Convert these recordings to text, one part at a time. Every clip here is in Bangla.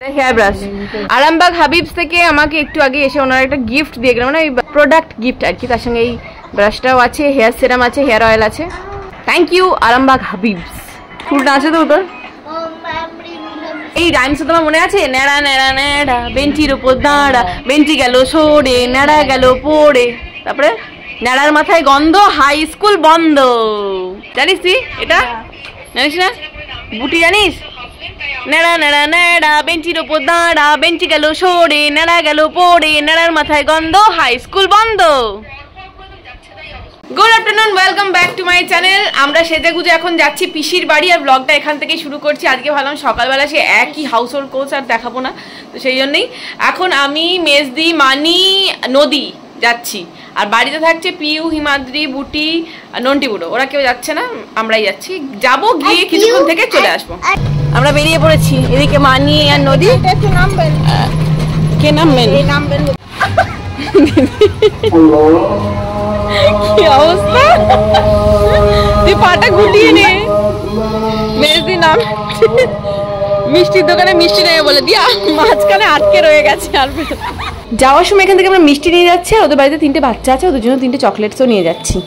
হেয়ার ব্রাশ আরামবাগ হাবিবস থেকে আমাকে একটু আগে এসে ওনারা একটা গিফট দিয়ে গেল, মানে প্রোডাক্ট গিফট আর কি। তার সঙ্গে এই ব্রাশটাও আছে, হেয়ার সিরাম আছে, হেয়ার অয়েল আছে। Thank you Arambagh Habibs. ফুলটা আছে তো তোর? এই রাইমস তোমার মনে আছে? নেড়া নেড়া নেড়া বেঞ্চির উপর দাঁড়া, বেঞ্চি গেল সরে, নেড়া গেল পড়ে, তারপরে নেড়ার মাথায় গন্ধ, হাই স্কুল বন্ধ। জানিস তুই এটা? জানিস না? বুটি জানিস? নেড়া নেড়া নেড়া বেঞ্চির উপর দাঁড়া, বেঞ্চি গেল সরে, নেড়া গেল পড়ে, নেড়ার মাথায় গন্ধ, হাই স্কুল বন্ধ। Good afternoon, welcome back to my channel. আমরা সেজে গুজে এখন যাচ্ছি পিসির বাড়ি, আর ব্লগটা এখান থেকেই শুরু করছি। আজকে ভাবলাম সকালবেলা সে একই হাউস হোল্ড কোর্স আর দেখাবো না, তো সেই জন্যই এখন আমি, মেজদি, মানি, নদী যাচ্ছি। আর বাড়িতে থাকছে পিউ, হিমাদ্রি, বুটি, নন্টি বুড়ো। ওরা কেউ যাচ্ছে না, আমরাই যাচ্ছি। যাবো, গিয়ে কিছুক্ষণ থেকে চলে আসবো। আমরা বেরিয়ে পড়েছি। এদিকে মানি আর নদী। কে নামবেন? কি অবস্থা, তুই পাটা গুটিয়ে নে। মেজদি নাম মিষ্টির দোকানে মিষ্টি নেবে বলে দিয়া মাঝখানে আটকে রয়ে গেছে। আর যাওয়ার সময় এখান থেকে আমরা মিষ্টি নিয়ে যাচ্ছি, আর ওদের বাড়িতে 3টে বাচ্চা আছে, ওদের জন্য 3টে চকলেটসও নিয়ে যাচ্ছি।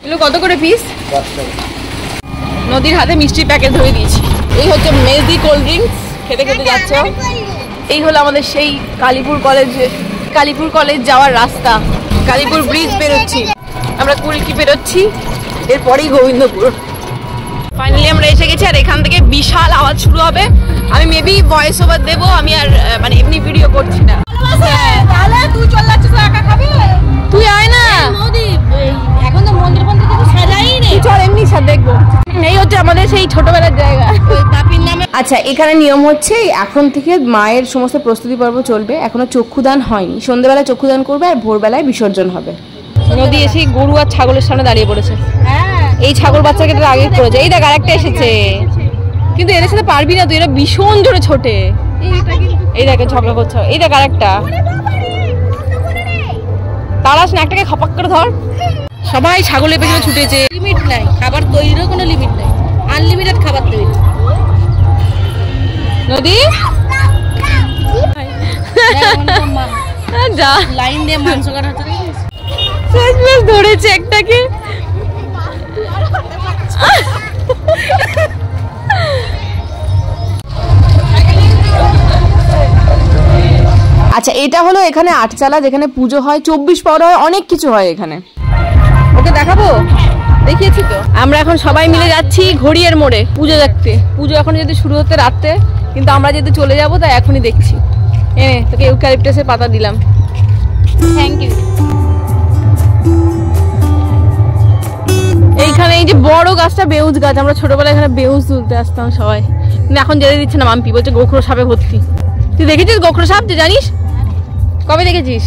এগুলো কত করে পিস? নদীর হাতে মিষ্টির প্যাকেট ধরে দিয়েছি। এই হচ্ছে মেজদি কোল্ড ড্রিঙ্কস, খেতে খেতে যাচ্ছে। এই হলো আমাদের সেই কালীপুর কলেজ যাওয়ার রাস্তা। কালীপুর ব্রিজ বেরোচ্ছি আমরা, কুলকি বেরোচ্ছি, এরপরেই গোবিন্দপুর। ফাইনালি আমরা এসে গেছি, আর এখান থেকে বিশাল আওয়াজ শুরু হবে। আমি মেবি ভয়েস ওভার দেবো, আমি আর মানে এমনি ভিডিও করছি না। তুই চল যাচ্ছিস, একা খাবি? তুই আয় না, এখন তো মন্দির মন্দির কিছু সাজাই নেই, চল এমনি সব দেখবো। এই হচ্ছে আমাদের সেই ছোটবেলার জায়গা। আচ্ছা, এখানে নিয়ম হচ্ছে এখন থেকে মায়ের সমস্ত প্রস্তুতি পর্ব চলবে। এখনো চক্ষুদান হয়নি, সন্ধ্যেবেলায় চক্ষুদান করবে আর ভোরবেলায় বিসর্জন হবে। নদী এসে গরু আর ছাগলের সামনে দাঁড়িয়ে পড়েছে। এই ছাগল বাচ্চাকে আগে পড়েছে। এই দেখ আরেকটা এসেছে, কিন্তু এদের সাথে পারবি না তুই, এরা ভীষণ জোরে ছোটে। এই দেখে ঝগড়া করছে। এই দেখ আরেকটা, তারাস না, একটাকে খপাক করে ধর। সবাই ছাগলের পেছনে ছুটেছে। লিমিট নাই, খাবার তৈরিরও কোনো লিমিট নাই, আনলিমিটেড খাবার তৈরি। নদী যা লাইন দিয়ে মাংস কাটা ধরেছে একটাকে। আচ্ছা, এটা হলো এখানে আটচালা, যেখানে পুজো হয়, 24 পাওয়ার হয়, অনেক কিছু হয় এখানে। ওকে দেখাবো, দেখিয়েছি তো। আমরা এখন সবাই মিলে যাচ্ছি ঘড়িয়ার মোড়ে পুজো দেখতে। পুজো এখন যদি শুরু হতে রাতে, কিন্তু আমরা যেহেতু চলে যাবো তাই এখনই দেখছি। তোকে ইউক্যালিপটাসের পাতা দিলাম, থ্যাংক ইউ। এইখানে এই যে বড় গাছটা বেউজ গাছ, আমরা ছোটবেলায় এখানে বেউজ তুলতে আসতাম সবাই, কিন্তু এখন যেতে দিচ্ছে না। মাম্পি বলছে গোখরো সাপে ভর্তি। তুই দেখেছিস গোখরো সাপ? তুই জানিস? কবে দেখেছিস?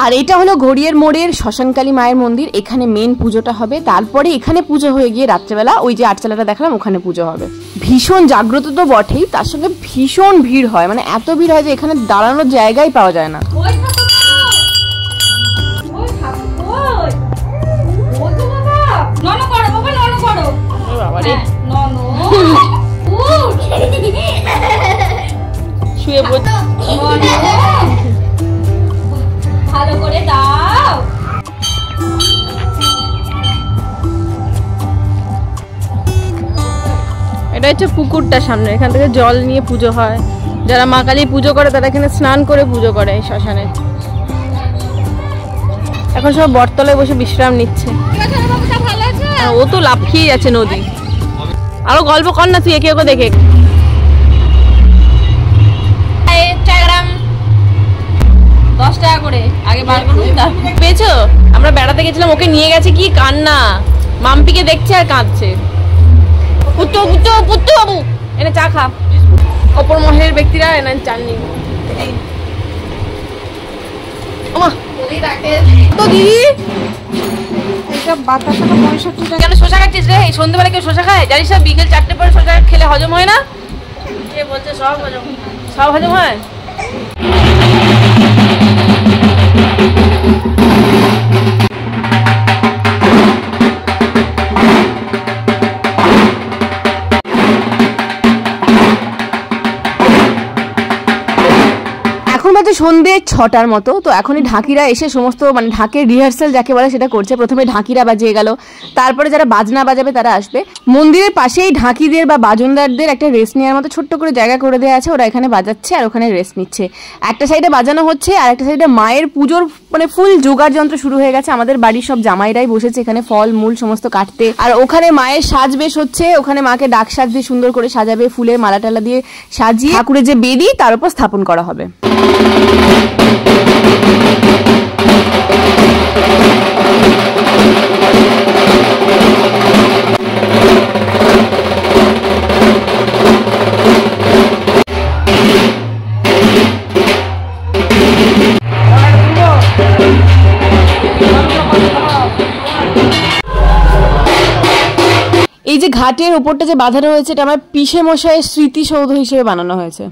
আর এটা হলো ঘড়িয়ার মোড়ের শ্মশানকালী মায়ের মন্দির। এখানে মেন পুজোটা হবে, তারপরে এখানে পুজো হয়ে গিয়ে রাত্রেবেলা ওই যে আটচালাটা দেখলাম ওখানে পুজো হবে। ভীষণ জাগ্রত তো বটেই, তার সঙ্গে ভীষণ ভিড় হয়, মানে এত ভিড় হয় যে এখানে দাঁড়ানোর জায়গাই পাওয়া যায় না। শুয়ে পড়ে ভালো করে দাও। এটা হচ্ছে পুকুরটা সামনে, এখান থেকে জল নিয়ে পুজো হয়। যারা মা কালী পুজো করে তারা এখানে স্নান করে পুজো করে এই শ্মশানে। এখন সব বটতলায় বসে বিশ্রাম নিচ্ছে। ও তো লাফিয়ে যাচ্ছে নদী। আরো গল্প কর না তুই, একে ওকে দেখে। করে আগে বার করুন। পেয়েছো? আমরা বেড়াতে গেছিলাম, ওকে নিয়ে গেছে, কি কান্না। মাম্পিকে দেখছে আর কাঁদছে। পুত্তু পুত্তু পুত্তু বাবু এনে চা খা। অপর মহলের ব্যক্তিরা এনে চাননি। দিদি কেন শশা খাচ্ছিস রে? এই সন্ধ্যেবেলা কেউ শশা খায়? জানিস না বিকেল 4টে পরে শশা খেলে হজম হয় না? কে বলছে সব হজম? সব হজম হয়। সন্ধ্যে 6টার মতো। তো এখনই ঢাকিরা এসে সমস্ত মানে ঢাকের রিহার্সাল যাকে বলে সেটা করছে। প্রথমে ঢাকিরা বাজিয়ে গেল, তারপরে যারা বাজনা বাজাবে তারা আসবে। মন্দিরের পাশেই ঢাকিদের বা বাজনদারদের একটা রেস্ট নেওয়ার মতো ছোট্ট করে জায়গা করে দেওয়া আছে, ওরা এখানে বাজাচ্ছে আর ওখানে রেস্ট নিচ্ছে। একটা সাইডে বাজানো হচ্ছে আর একটা সাইডে মায়ের পুজোর মানে ফুল জোগাড় যন্ত্র শুরু হয়ে গেছে। আমাদের বাড়ির সব জামাইরাই বসেছে এখানে ফল মূল সমস্ত কাটতে। আর ওখানে মায়ের সাজ বেশ হচ্ছে, ওখানে মাকে ডাক সাজ দিয়ে সুন্দর করে সাজাবে, ফুলের মালা টালা দিয়ে সাজিয়ে ঠাকুরের যে বেদি তার উপর স্থাপন করা হবে। এই যে ঘাটের উপরটা যে বাঁধানো হয়েছে এটা আমার পিসে মশাইয়ের স্মৃতিসৌধ হিসেবে বানানো হয়েছে।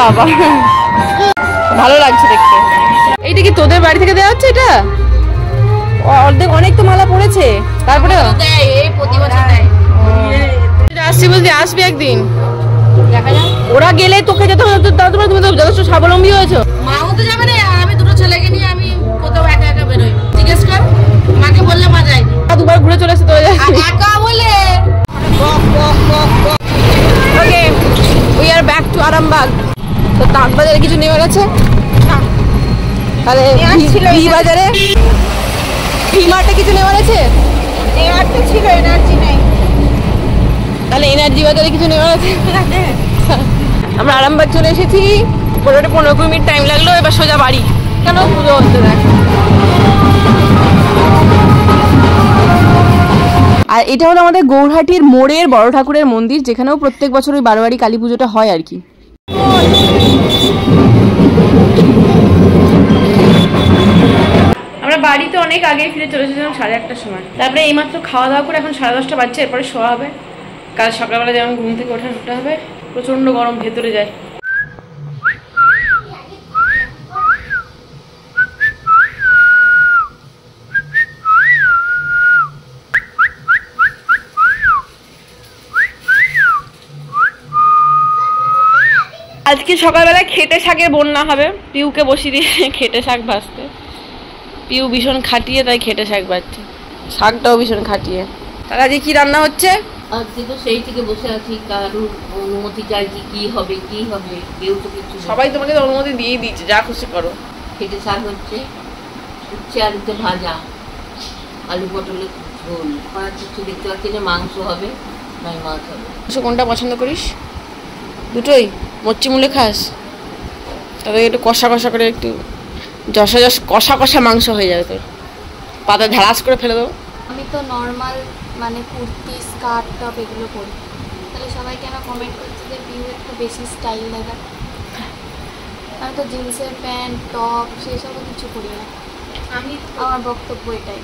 বাবা ভালো লাগছে দেখতে। এইটা কি তোদের বাড়ি থেকে দেওয়া হচ্ছে? এটা অর্ধেক অনেক তো মালা পড়েছে, তারপরে আসছি বলতে আসবি একদিন, ওরা গেলে তোকে যেতে হবে। তুমি তো যথেষ্ট স্বাবলম্বী হয়েছো। মাও তো যাবে না, আমি দুটো ছেলেকে নিয়ে আমি কোথাও একা একা বেরোই। জিজ্ঞেস কর মাকে, বললে মা যায় দুবার ঘুরে চলে আসছে তো একা বলে। Okay we are back to Arambagh. তো তাঁত বাজারে কিছু নেওয়ার আছে, তাহলে ভি বাজারে ভি মার্টে কিছু নেওয়ার আছে। নেওয়ার তো ছিল, এনার্জি নেই। তাহলে এনার্জি বাজারে কিছু নেওয়ার আছে। আমরা আরামবাগ চলে এসেছি, 15-20 মিনিট টাইম লাগলো। এবার সোজা বাড়ি, কেন পুজো হচ্ছে দেখ। আর এটা হলো আমাদের গৌরহাটির মোড়ের বড় ঠাকুরের মন্দির, যেখানেও প্রত্যেক বছর ওই বারোয়ারি কালী পুজোটা হয় আর কি। আমরা বাড়িতে অনেক আগে ফিরে চলে এসেছিলাম 1:30টার সময়। তারপরে এইমাত্র খাওয়া দাওয়া করে এখন 10:30 বাজছে, এরপরে শোয়া হবে। কাল সকালবেলা যেমন ঘুম থেকে উঠতে হবে, প্রচন্ড গরম ভেতরে যায়। আজকে সকালবেলায় খেটে শাকের বন্যা হবে, পিউকে বসিয়ে দিয়ে খেটে শাক ভাজতে। পিউ ভীষণ খাটিয়ে, তাই খেটে শাক ভাজছে, শাকটাও ভীষণ খাটিয়ে। তাহলে আজকে কি রান্না হচ্ছে? আজকে তো সেই থেকে বসে আছি, কারোর অনুমতি চাইছি কি হবে কি হবে, কেউ তো কিছু। সবাই তোমাকে তো অনুমতি দিয়েই দিচ্ছে, যা খুশি করো। খেটে শাক হচ্ছে, উচ্ছে আলুতে ভাজা, আলু পটলের ঝোল, আর কিছু দেখতে পাচ্ছি না। মাংস হবে, নয় মাছ হবে। কোনটা পছন্দ করিস? দুটোই? মচ্ছি মুলে খাস? তাদের একটু কষা কষা করে, একটু কষা কষা মাংস হয়ে যাবে তোর, পাতা ঢালাস করে ফেলে দেবো। আমি তো নর্মাল মানে কুর্তি স্কার্ট টপ এগুলো পরি, তাহলে সবাই কেন কমেন্ট করছে যে পিউ একটু বেশি স্টাইল দেখায়? আমি তো জিন্সের প্যান্ট টপ সেসবও কিছু করি না। আমার বক্তব্য এটাই।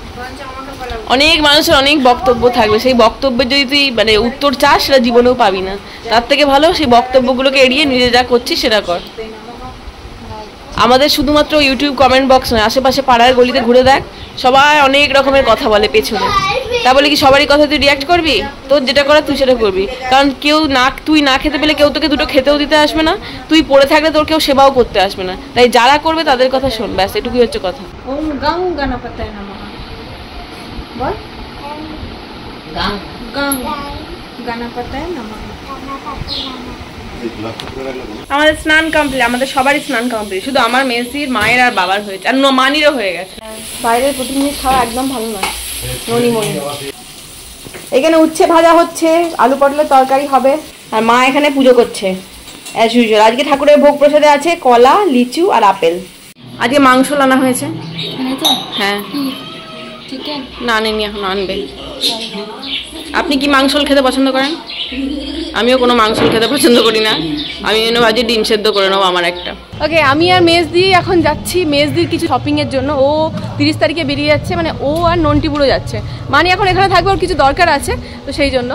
অনেক মানুষের অনেক বক্তব্য থাকবে, সেই বক্তব্যের যদি তুই মানে উত্তর চাস সেটা জীবনেও পাবি না। তার থেকে ভালো সেই বক্তব্যগুলোকে এড়িয়ে নিজে যা করছিস সেটা কর। আমাদের শুধুমাত্র ইউটিউব কমেন্ট বক্স নয়, আশেপাশে পাড়ার গলিতে ঘুরে দেখ, সবাই অনেক রকমের কথা বলে পেছনে। তা বলে কি সবারই কথা তুই রিয়াক্ট করবি? তোর যেটা করার তুই সেটা করবি, কারণ তুই না খেতে পেলে কেউ তোকে দুটো খেতেও দিতে আসবে না, তুই পড়ে থাকলে তোর কেউ সেবাও করতে আসবে না। তাই যারা করবে তাদের কথা শোন, ব্যাস এটুকুই হচ্ছে কথা। ওম গাং গণপতায় নমঃ। বল গাং গাং গণপতায় নমঃ। আমাদের স্নান কমপ্লিট, আমাদের সবারই স্নান কমপ্লিট, শুধু আমার মেসির মায়ের আর বাবার হয়েছে, আর মানিরও হয়ে গেছে। বাইরের প্রতি জিনিস খাওয়া একদম ভালো নয়। ননিমণি এখানে উচ্ছে ভাজা হচ্ছে, আলু পটলের তরকারি হবে, আর মা এখানে পুজো করছে অ্যাজ ইউজুয়াল। আজকে ঠাকুরের ভোগ প্রসাদে আছে কলা, লিচু আর আপেল। আজকে মাংস আনা হয়েছে। হ্যাঁ, না আনেনি, এখন আনবে। আপনি কি মাংস খেতে পছন্দ করেন? আমিও কোনো মাংস খেতে পছন্দ করি না, আমি এনে ভাজি ডিম সেদ্ধ করে নেবো আমার একটা। ওকে, আমি আর মেজদি এখন যাচ্ছি মেজদির কিছু শপিংয়ের জন্য। ও 30 তারিখে বেরিয়ে যাচ্ছে, মানে ও আর নন্টিপুরো যাচ্ছে। মানে এখন এখানে থাকবে, ওর কিছু দরকার আছে, তো সেই জন্য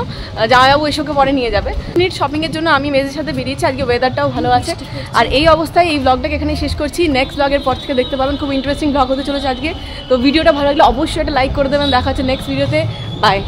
জামাইবাবু এসবকে পরে নিয়ে যাবে। মিনিট শপিংয়ের জন্য আমি মেজের সাথে বেরিয়েছি। আজকে ওয়েদারটাও ভালো আছে। আর এই অবস্থায় এই ব্লগটাকে এখানেই শেষ করছি। নেক্সট ব্লগের পর থেকে দেখতে পাবেন, খুব ইন্টারেস্টিং ব্লগ হতে চলেছে আজকে। তো ভিডিওটা ভালো লাগলে অবশ্যই একটা লাইক করে দেবেন। দেখা হচ্ছে নেক্সট ভিডিওতে। বাই।